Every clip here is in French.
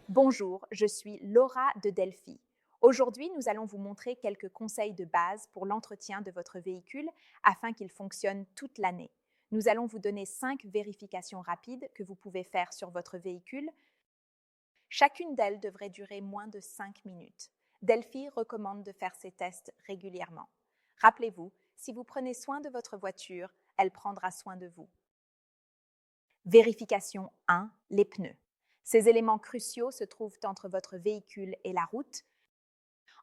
Bonjour, je suis Laura de Delphi. Aujourd'hui, nous allons vous montrer quelques conseils de base pour l'entretien de votre véhicule afin qu'il fonctionne toute l'année. Nous allons vous donner 5 vérifications rapides que vous pouvez faire sur votre véhicule. Chacune d'elles devrait durer moins de 5 minutes. Delphi recommande de faire ces tests régulièrement. Rappelez-vous, si vous prenez soin de votre voiture, elle prendra soin de vous. Vérification 1, les pneus. Ces éléments cruciaux se trouvent entre votre véhicule et la route.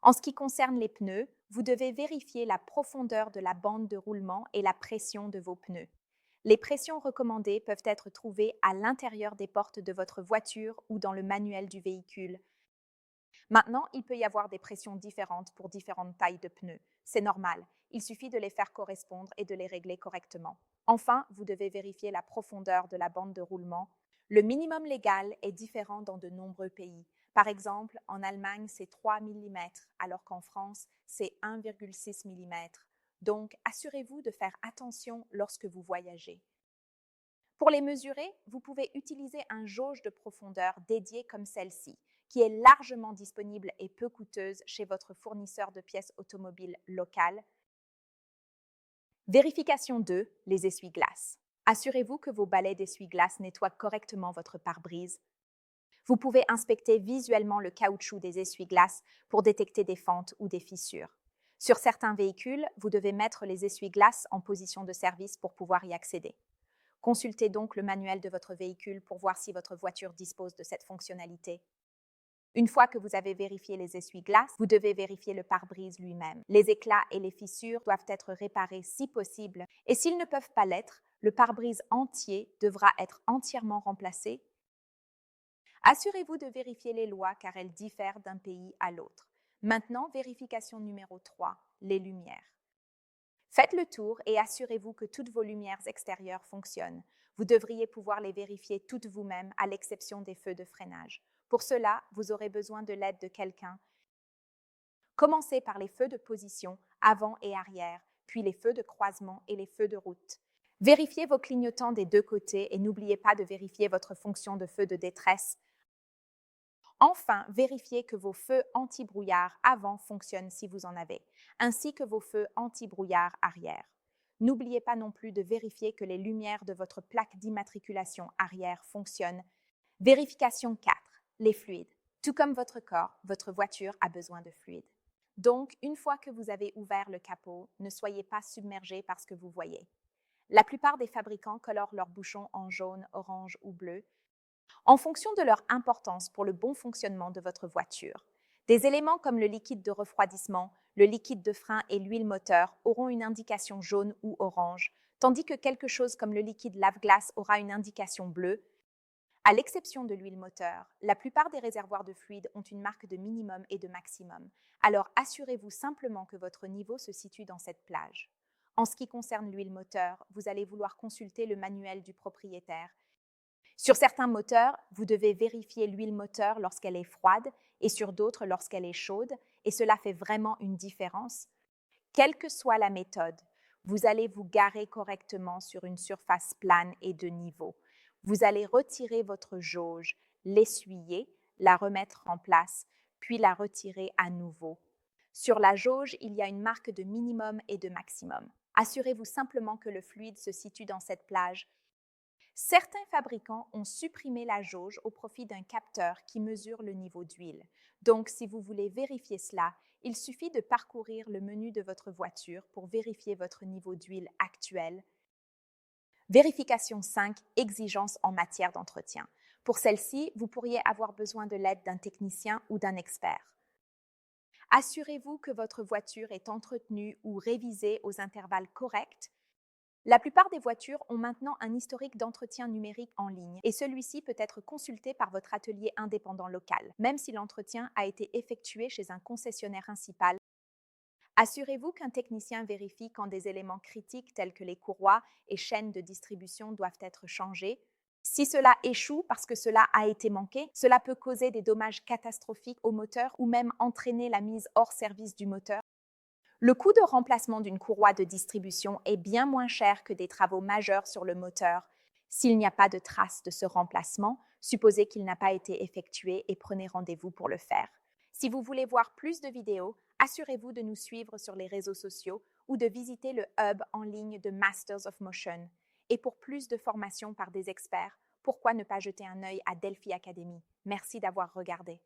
En ce qui concerne les pneus, vous devez vérifier la profondeur de la bande de roulement et la pression de vos pneus. Les pressions recommandées peuvent être trouvées à l'intérieur des portes de votre voiture ou dans le manuel du véhicule. Maintenant, il peut y avoir des pressions différentes pour différentes tailles de pneus. C'est normal, il suffit de les faire correspondre et de les régler correctement. Enfin, vous devez vérifier la profondeur de la bande de roulement. Le minimum légal est différent dans de nombreux pays. Par exemple, en Allemagne, c'est 3 mm, alors qu'en France, c'est 1,6 mm. Donc, assurez-vous de faire attention lorsque vous voyagez. Pour les mesurer, vous pouvez utiliser un jauge de profondeur dédié comme celle-ci, qui est largement disponible et peu coûteuse chez votre fournisseur de pièces automobiles local. Vérification 2, les essuie-glaces. Assurez-vous que vos balais d'essuie-glaces nettoient correctement votre pare-brise. Vous pouvez inspecter visuellement le caoutchouc des essuie-glaces pour détecter des fentes ou des fissures. Sur certains véhicules, vous devez mettre les essuie-glaces en position de service pour pouvoir y accéder. Consultez donc le manuel de votre véhicule pour voir si votre voiture dispose de cette fonctionnalité. Une fois que vous avez vérifié les essuie-glaces, vous devez vérifier le pare-brise lui-même. Les éclats et les fissures doivent être réparés si possible, et s'ils ne peuvent pas l'être, le pare-brise entier devra être entièrement remplacé. Assurez-vous de vérifier les lois car elles diffèrent d'un pays à l'autre. Maintenant, vérification numéro 3, les lumières. Faites le tour et assurez-vous que toutes vos lumières extérieures fonctionnent. Vous devriez pouvoir les vérifier toutes vous-même à l'exception des feux de freinage. Pour cela, vous aurez besoin de l'aide de quelqu'un. Commencez par les feux de position avant et arrière, puis les feux de croisement et les feux de route. Vérifiez vos clignotants des deux côtés et n'oubliez pas de vérifier votre fonction de feu de détresse. Enfin, vérifiez que vos feux anti-brouillard avant fonctionnent si vous en avez, ainsi que vos feux anti-brouillard arrière. N'oubliez pas non plus de vérifier que les lumières de votre plaque d'immatriculation arrière fonctionnent. Vérification 4. Les fluides. Tout comme votre corps, votre voiture a besoin de fluides. Donc, une fois que vous avez ouvert le capot, ne soyez pas submergé par ce que vous voyez. La plupart des fabricants colorent leurs bouchons en jaune, orange ou bleu, en fonction de leur importance pour le bon fonctionnement de votre voiture. Des éléments comme le liquide de refroidissement, le liquide de frein et l'huile moteur auront une indication jaune ou orange, tandis que quelque chose comme le liquide lave-glace aura une indication bleue. À l'exception de l'huile moteur, la plupart des réservoirs de fluide ont une marque de minimum et de maximum, alors assurez-vous simplement que votre niveau se situe dans cette plage. En ce qui concerne l'huile moteur, vous allez vouloir consulter le manuel du propriétaire. Sur certains moteurs, vous devez vérifier l'huile moteur lorsqu'elle est froide et sur d'autres lorsqu'elle est chaude, et cela fait vraiment une différence. Quelle que soit la méthode, vous allez vous garer correctement sur une surface plane et de niveau. Vous allez retirer votre jauge, l'essuyer, la remettre en place, puis la retirer à nouveau. Sur la jauge, il y a une marque de minimum et de maximum. Assurez-vous simplement que le fluide se situe dans cette plage. Certains fabricants ont supprimé la jauge au profit d'un capteur qui mesure le niveau d'huile. Donc, si vous voulez vérifier cela, il suffit de parcourir le menu de votre voiture pour vérifier votre niveau d'huile actuel. Vérification 5, exigences en matière d'entretien. Pour celle-ci, vous pourriez avoir besoin de l'aide d'un technicien ou d'un expert. Assurez-vous que votre voiture est entretenue ou révisée aux intervalles corrects. La plupart des voitures ont maintenant un historique d'entretien numérique en ligne et celui-ci peut être consulté par votre atelier indépendant local, même si l'entretien a été effectué chez un concessionnaire principal. Assurez-vous qu'un technicien vérifie quand des éléments critiques tels que les courroies et chaînes de distribution doivent être changés. Si cela échoue parce que cela a été manqué, cela peut causer des dommages catastrophiques au moteur ou même entraîner la mise hors service du moteur. Le coût de remplacement d'une courroie de distribution est bien moins cher que des travaux majeurs sur le moteur. S'il n'y a pas de trace de ce remplacement, supposez qu'il n'a pas été effectué et prenez rendez-vous pour le faire. Si vous voulez voir plus de vidéos, assurez-vous de nous suivre sur les réseaux sociaux ou de visiter le hub en ligne de Masters of Motion. Et pour plus de formations par des experts, pourquoi ne pas jeter un œil à Delphi Academy? Merci d'avoir regardé.